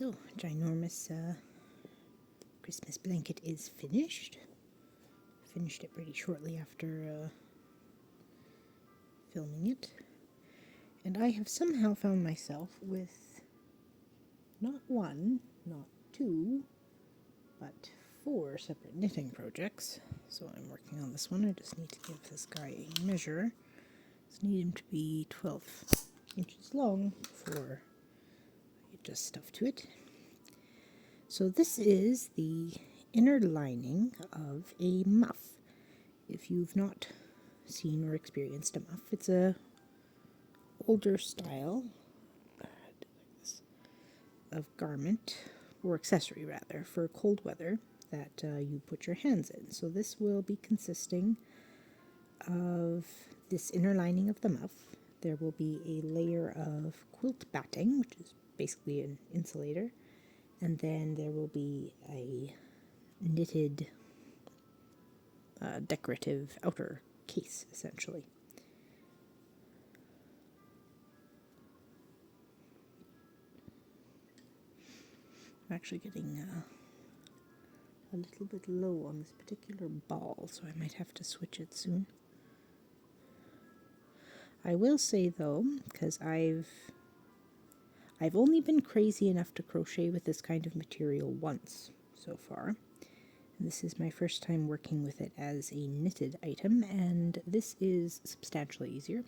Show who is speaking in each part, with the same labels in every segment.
Speaker 1: So, ginormous Christmas blanket is finished. Finished it pretty shortly after filming it. And I have somehow found myself with not one, not two, but 4 separate knitting projects. So I'm working on this one. I just need to give this guy a measure. I need him to be 12 inches long before I adjust stuff to it. So this is the inner lining of a muff. If you've not seen or experienced a muff, it's a older style of garment, or accessory rather, for cold weather that you put your hands in. So this will be consisting of this inner lining of the muff. There will be a layer of quilt batting, which is basically an insulator, and then there will be a knitted decorative outer case, essentially. I'm actually getting a little bit low on this particular ball, so I might have to switch it soon. I will say though, because I've only been crazy enough to crochet with this kind of material once so far. And this is my first time working with it as a knitted item, and this is substantially easier.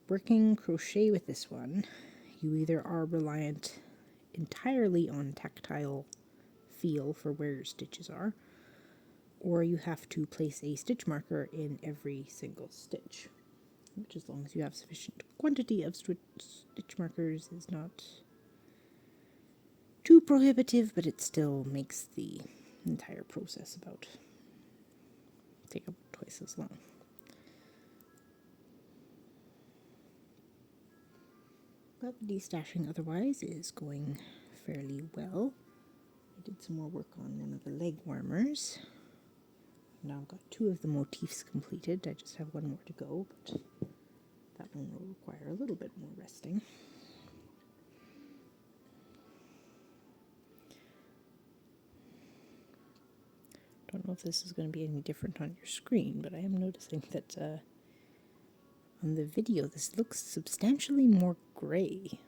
Speaker 1: Working crochet with this one, you either are reliant entirely on tactile feel for where your stitches are, or you have to place a stitch marker in every single stitch, which, as long as you have sufficient quantity of stitch markers, is not too prohibitive, but it still makes the entire process take up twice as long. But the destashing otherwise is going fairly well. I did some more work on one of the leg warmers. Now I've got 2 of the motifs completed. I just have 1 more to go, but that one will require a little bit more resting. Don't know if this is going to be any different on your screen, but I am noticing that on the video this looks substantially more gray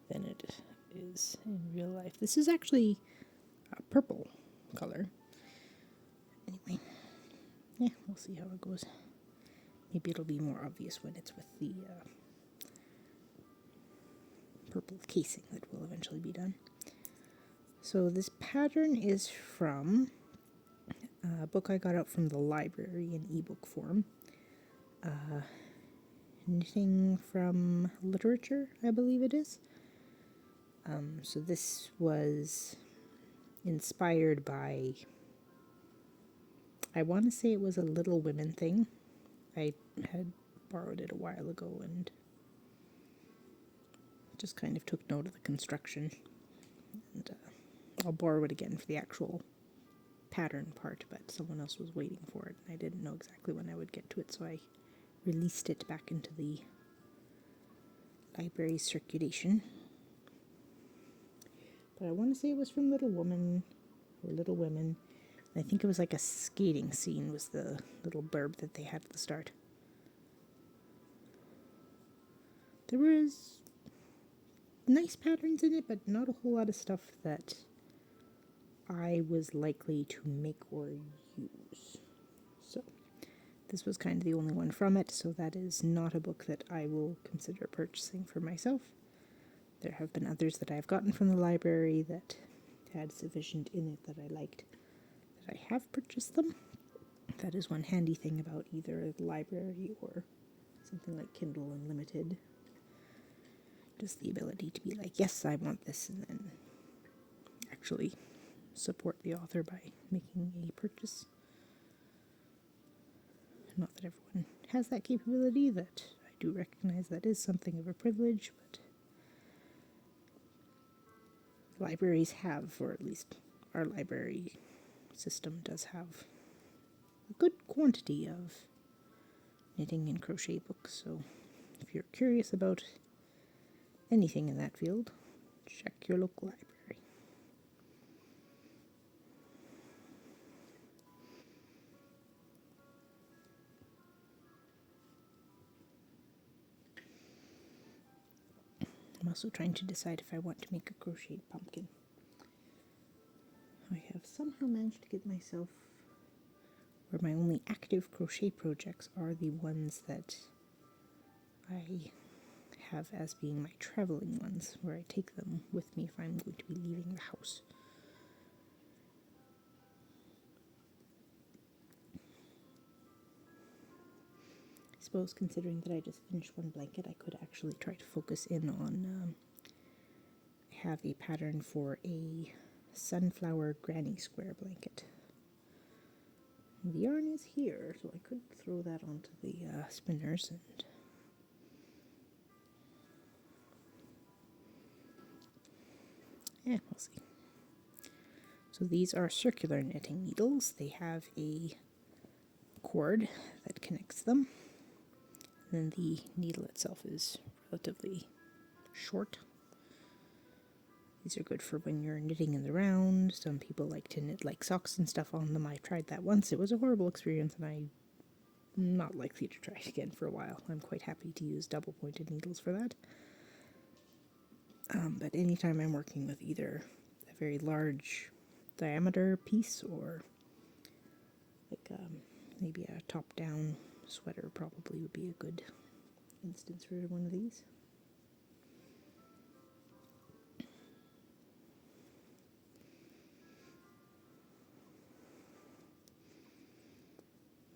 Speaker 1: than it is in real life. This is actually a purple color. Anyway, yeah, we'll see how it goes. Maybe it'll be more obvious when it's with the purple casing that will eventually be done. So this pattern is from a book I got out from the library in ebook form. Knitting from Literature, I believe it is. So this was inspired by, I want to say it was a Little Women thing. I had borrowed it a while ago and just kind of took note of the construction. And I'll borrow it again for the actual pattern part, but someone else was waiting for it, and I didn't know exactly when I would get to it, so I released it back into the library circulation. But I want to say it was from Little Woman, or Little Women. I think it was like a skating scene was the little blurb that they had at the start. There was nice patterns in it, but not a whole lot of stuff that I was likely to make or use. So this was kind of the only one from it, so that is not a book that I will consider purchasing for myself. There have been others that I've gotten from the library that had sufficient in it that I liked, that I have purchased them. That is one handy thing about either the library or something like Kindle Unlimited. Just the ability to be like, yes, I want this, and then actually support the author by making a purchase. Not that everyone has that capability, that I do recognize that is something of a privilege, but libraries have, or at least our library system does have, a good quantity of knitting and crochet books, so if you're curious about anything in that field, Check your local library. I'm also trying to decide if I want to make a crocheted pumpkin. I have somehow managed to get myself where my only active crochet projects are the ones that I have as being my traveling ones, where I take them with me if I'm going to be leaving the house. I suppose, considering that I just finished one blanket, I could actually try to focus in on I have a pattern for a sunflower granny square blanket. The yarn is here, so I could throw that onto the spinners and we'll see. So these are circular knitting needles. They have a cord that connects them. And then the needle itself is relatively short. These are good for when you're knitting in the round. Some people like to knit like socks and stuff on them. I tried that once. It was a horrible experience, and I'm not likely to try it again for a while. I'm quite happy to use double pointed needles for that. But anytime I'm working with either a very large diameter piece or like maybe a top-down sweater probably would be a good instance for one of these.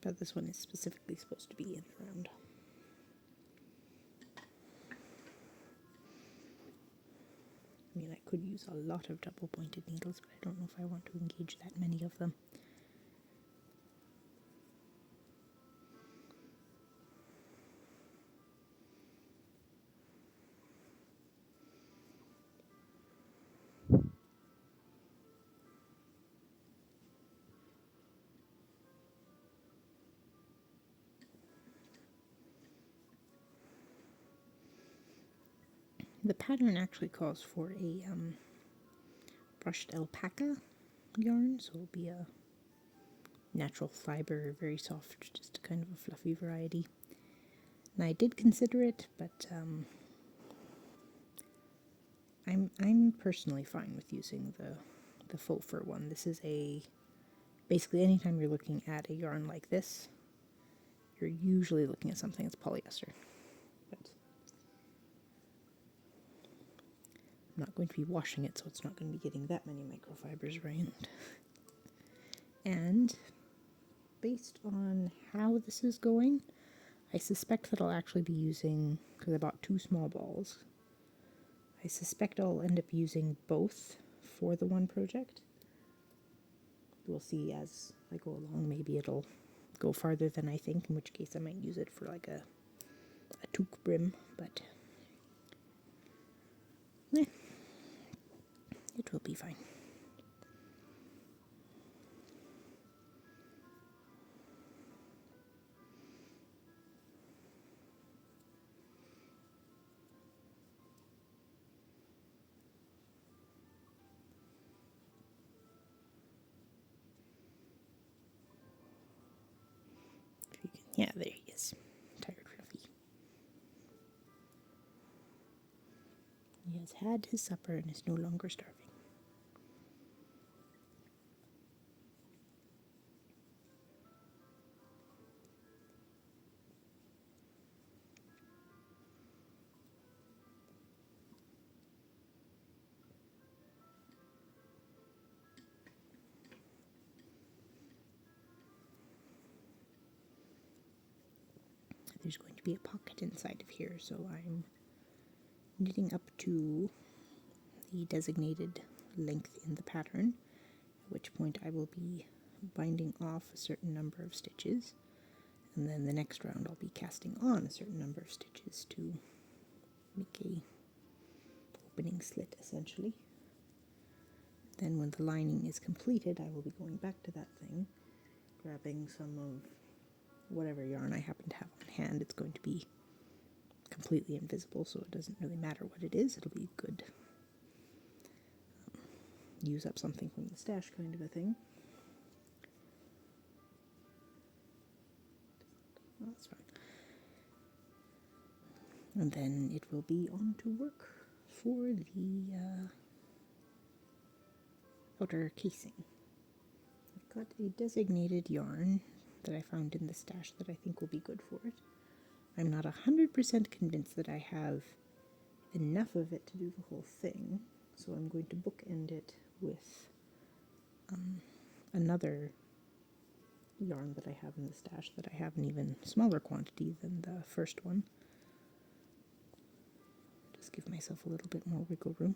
Speaker 1: But this one is specifically supposed to be in the round. I mean, I could use a lot of double pointed needles, but I don't know if I want to engage that many of them. The pattern actually calls for a brushed alpaca yarn, so it'll be a natural fiber, very soft, just a kind of a fluffy variety. And I did consider it, but I'm personally fine with using the faux fur one. This is basically anytime you're looking at a yarn like this, you're usually looking at something that's polyester. But I'm not going to be washing it, so it's not going to be getting that many microfibers around. And based on how this is going, I suspect that I'll actually be using, because I bought 2 small balls, I suspect I'll end up using both for the one project. We'll see as I go along. Maybe it'll go farther than I think, in which case I might use it for like a toque brim, but it will be fine. Yeah, there he is. Tired Fluffy. He has had his supper and is no longer starving. There's going to be a pocket inside of here, so I'm knitting up to the designated length in the pattern, at which point I will be binding off a certain number of stitches, and then the next round I'll be casting on a certain number of stitches to make a opening slit essentially. Then when the lining is completed, I will be going back to that thing, grabbing some of whatever yarn I happen to have on hand. It's going to be completely invisible, so it doesn't really matter what it is. It'll be good use up something from the stash kind of a thing. Well, that's fine. And then it will be on to work for the outer casing. I've got a designated yarn that I found in the stash that I think will be good for it. I'm not 100% convinced that I have enough of it to do the whole thing, so I'm going to bookend it with another yarn that I have in the stash that I have an even smaller quantity than the first one. Just give myself a little bit more wiggle room.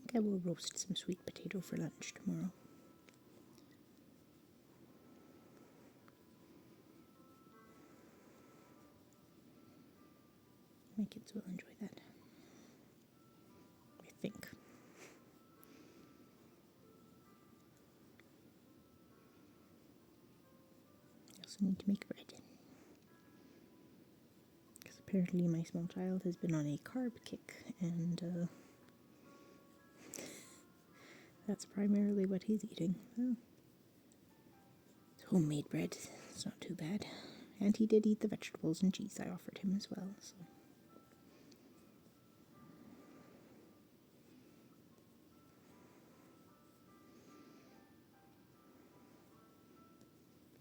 Speaker 1: I think I will roast some sweet potato for lunch tomorrow. My kids will enjoy that, I think. I also need to make bread, because apparently my small child has been on a carb kick, and that's primarily what he's eating. Well, it's homemade bread, it's not too bad. And he did eat the vegetables and cheese I offered him as well, so.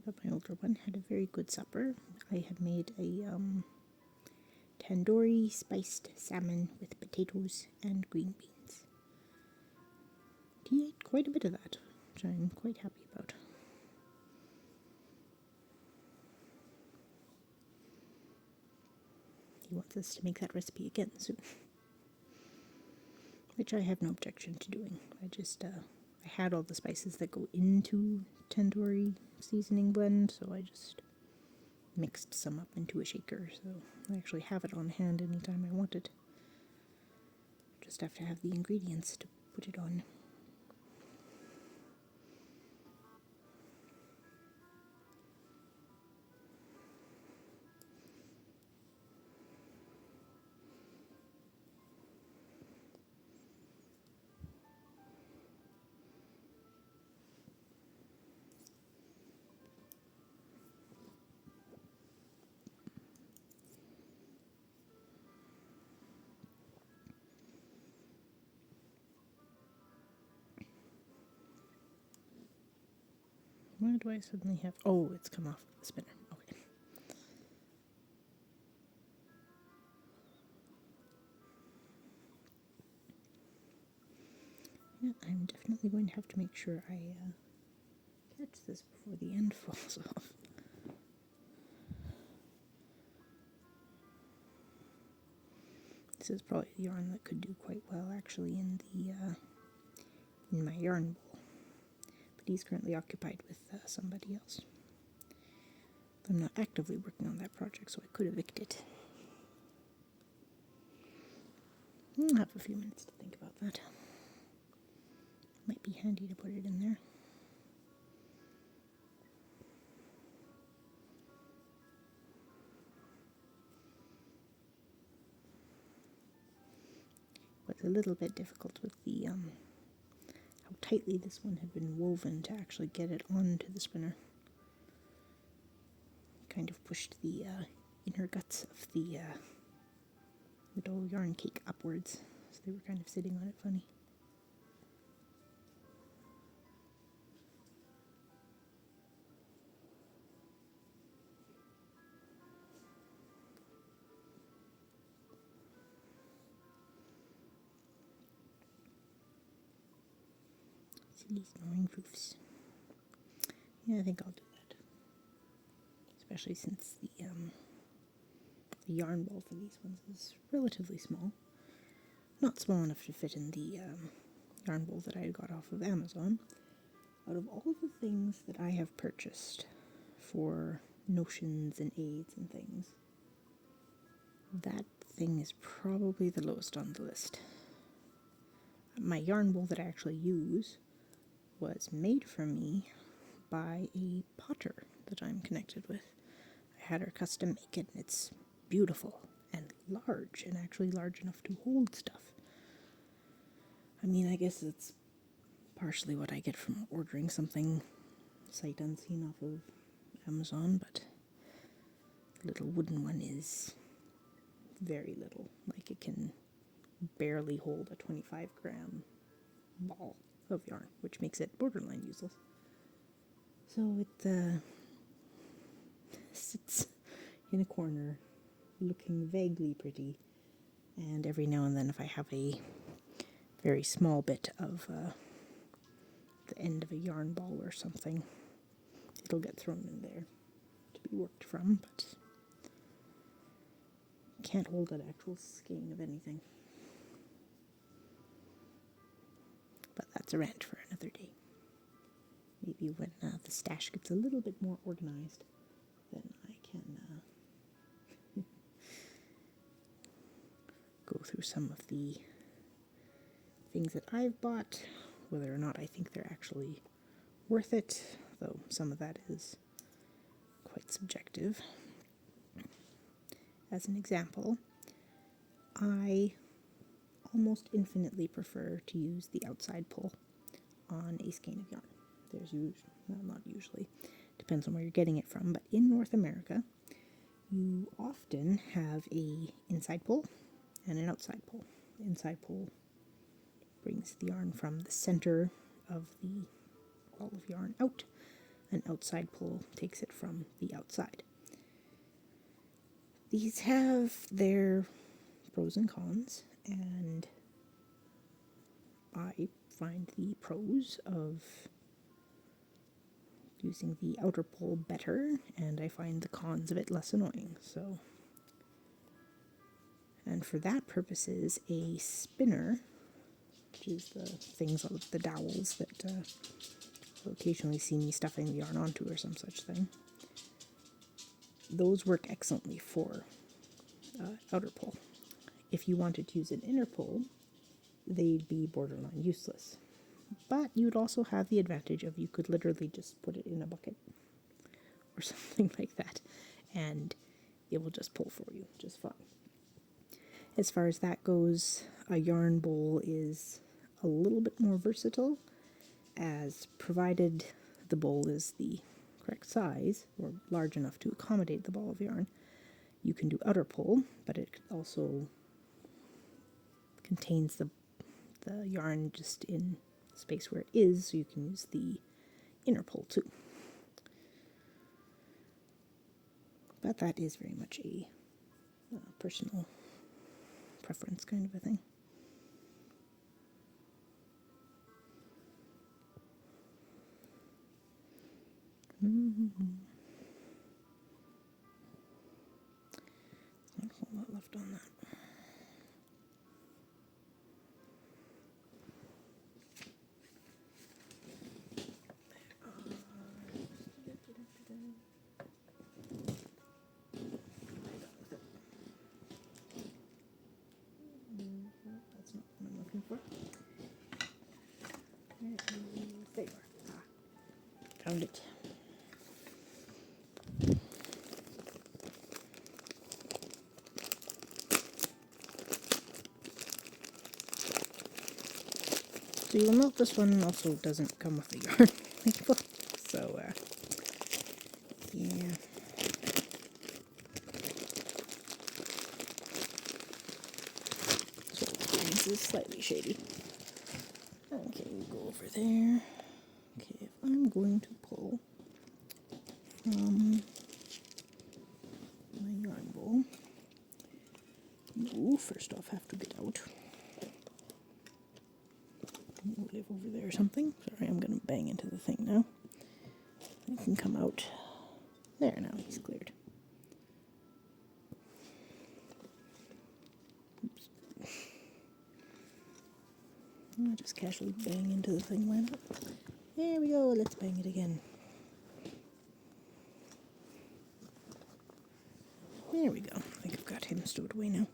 Speaker 1: But my older one had a very good supper. I had made a tandoori spiced salmon with potatoes and green beans. He ate quite a bit of that, which I'm quite happy about. He wants us to make that recipe again soon, which I have no objection to doing. I had all the spices that go into tandoori seasoning blend, so I just mixed some up into a shaker, so I actually have it on hand anytime I want it. Just have to have the ingredients to put it on. Why do I suddenly have... Oh, it's come off the spinner. Okay. Yeah, I'm definitely going to have to make sure I catch this before the end falls off. This is probably the yarn that could do quite well actually in my yarn bowl. But he's currently occupied with somebody else. I'm not actively working on that project, so I could evict it. I'll have a few minutes to think about that. Might be handy to put it in there. It was a little bit difficult with the how tightly this one had been woven to actually get it onto the spinner. Kind of pushed the inner guts of the little yarn cake upwards, so they were kind of sitting on it funny. Really snoring roofs. Yeah, I think I'll do that. Especially since the yarn ball for these ones is relatively small. Not small enough to fit in the yarn ball that I got off of Amazon. Out of all the things that I have purchased for notions and aids and things, that thing is probably the lowest on the list. My yarn bowl that I actually use was made for me by a potter that I'm connected with. I had her custom make it, and it's beautiful and large, and actually large enough to hold stuff. I mean, I guess it's partially what I get from ordering something sight unseen off of Amazon, but the little wooden one is very little. Like, it can barely hold a 25-gram ball of yarn, which makes it borderline useless. So it sits in a corner looking vaguely pretty, and every now and then if I have a very small bit of the end of a yarn ball or something, it'll get thrown in there to be worked from, but can't hold an actual skein of anything. But that's a rant for another day. Maybe when the stash gets a little bit more organized, then I can go through some of the things that I've bought, whether or not I think they're actually worth it, though some of that is quite subjective. As an example, I almost infinitely prefer to use the outside pull on a skein of yarn. There's usually, well, not usually, depends on where you're getting it from, but in North America, you often have a inside pull and an outside pull. Inside pull brings the yarn from the center of the ball of yarn out. An outside pull takes it from the outside. These have their pros and cons, and I find the pros of using the outer pull better, and I find the cons of it less annoying. So, and for that purposes, a spinner, which is the things, the dowels that you'll occasionally see me stuffing the yarn onto or some such thing, those work excellently for outer pull. If you wanted to use an inner pull, they'd be borderline useless. But you'd also have the advantage of you could literally just put it in a bucket or something like that, and it will just pull for you just fine. As far as that goes, a yarn bowl is a little bit more versatile, as provided the bowl is the correct size or large enough to accommodate the ball of yarn, you can do outer pull, but it also contains the yarn just in space where it is, so you can use the inner pull too. But that is very much a personal preference kind of a thing. There's not a whole lot left on that. That's not what I'm looking for. There you are. Found it. So you will note this one also doesn't come with a yarn label. So, yeah. So this is slightly shady. Okay, we'll go over there. Okay, if I'm going to pull from my yarn bowl, you first off have to get out. negative over there or something. Sorry, I'm going to bang into the thing now. It can come out. There, now he's cleared. Oops. I'll just casually bang into the thing. Why not? There we go. Let's bang it again. There we go. I think I've got him stowed away now.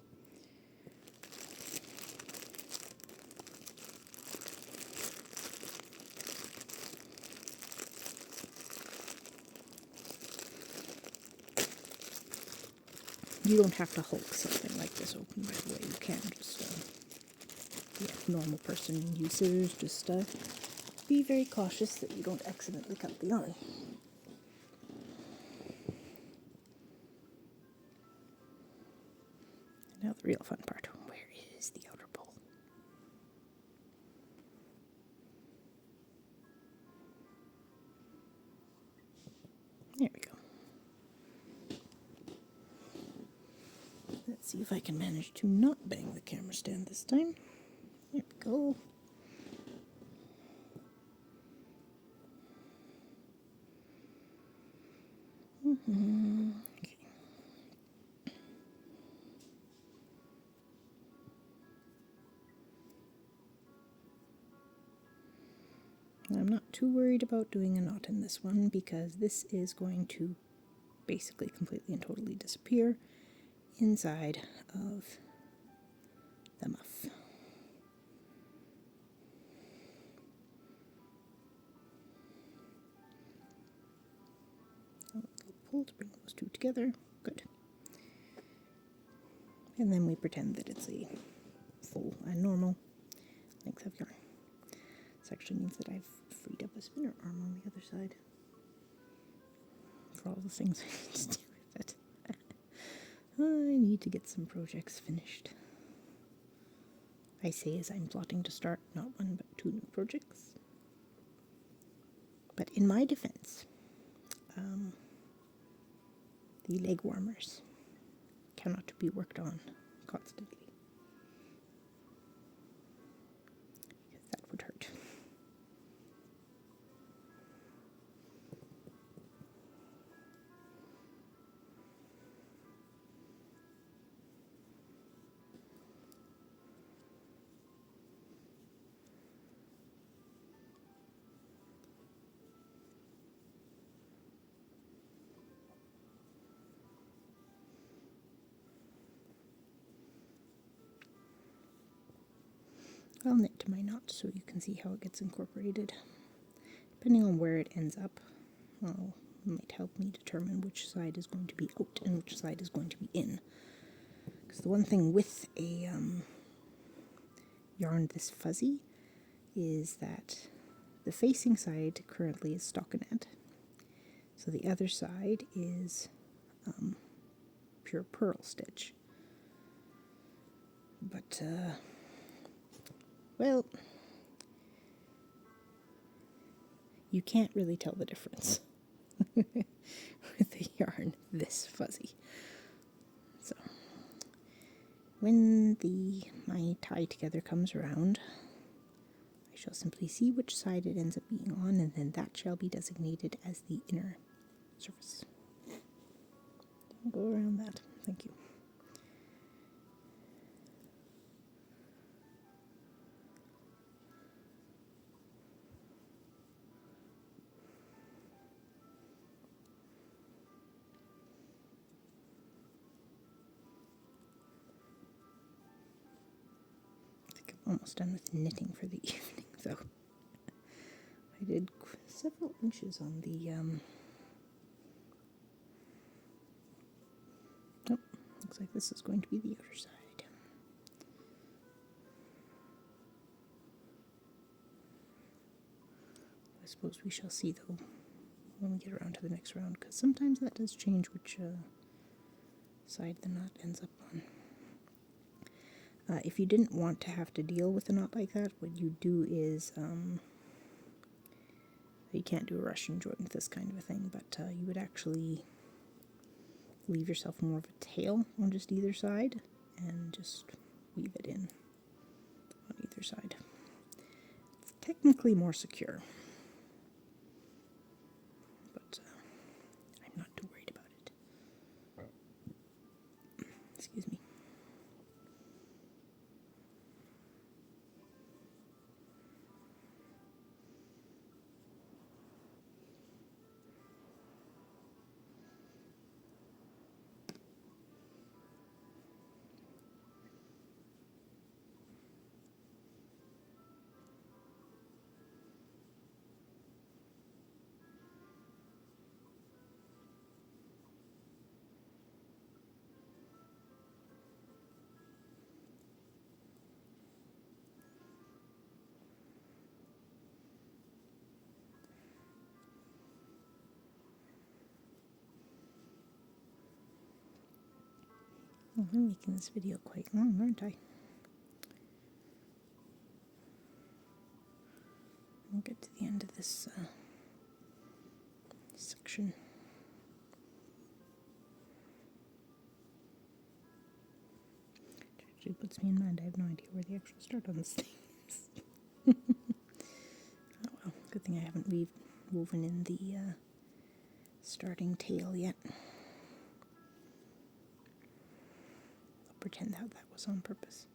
Speaker 1: You don't have to hulk something like this open, by the way. You can just, normal person users, just be very cautious that you don't accidentally cut the yarn. Now the real fun part. Where is the outer pole? There we go. Let's see if I can manage to not bang the camera stand this time. There we go. Okay. I'm not too worried about doing a knot in this one because this is going to basically completely and totally disappear inside of the muff. Pull to bring those two together. Good. And then we pretend that it's a full and normal length of yarn. This actually means that I've freed up a spinner arm on the other side for all the things I need to do with it. I need to get some projects finished. I say as I'm plotting to start not one but 2 new projects. But in my defense, the leg warmers cannot be worked on constantly. Because that would hurt. I'll knit to my knot so you can see how it gets incorporated. Depending on where it ends up, it might help me determine which side is going to be out and which side is going to be in. Because the one thing with a yarn this fuzzy is that the facing side currently is stockinette, so the other side is pure purl stitch. But well, you can't really tell the difference with the yarn this fuzzy. So when my tie together comes around, I shall simply see which side it ends up being on, and then that shall be designated as the inner surface. Don't go around that. Thank you. Almost done with knitting for the evening, though. I did several inches on the, oh, looks like this is going to be the outer side. I suppose we shall see, though, when we get around to the next round, because sometimes that does change which side the knot ends up on. If you didn't want to have to deal with a knot like that, what you do is, you can't do a Russian joint with this kind of a thing, but you would actually leave yourself more of a tail on just either side and just weave it in on either side. It's technically more secure. But I'm not too worried about it. Excuse me. Oh, I'm making this video quite long, aren't I? I'll get to the end of this section. Which actually puts me in mind, I have no idea where the actual start on this thing is. Oh well, good thing I haven't woven in the starting tail yet. I'll pretend that was on purpose.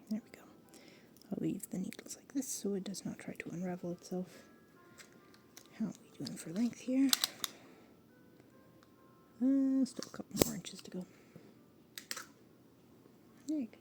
Speaker 1: There we go. I'll leave the needles like this so it does not try to unravel itself. How are we doing for length here? Still a couple more inches to go. There you go.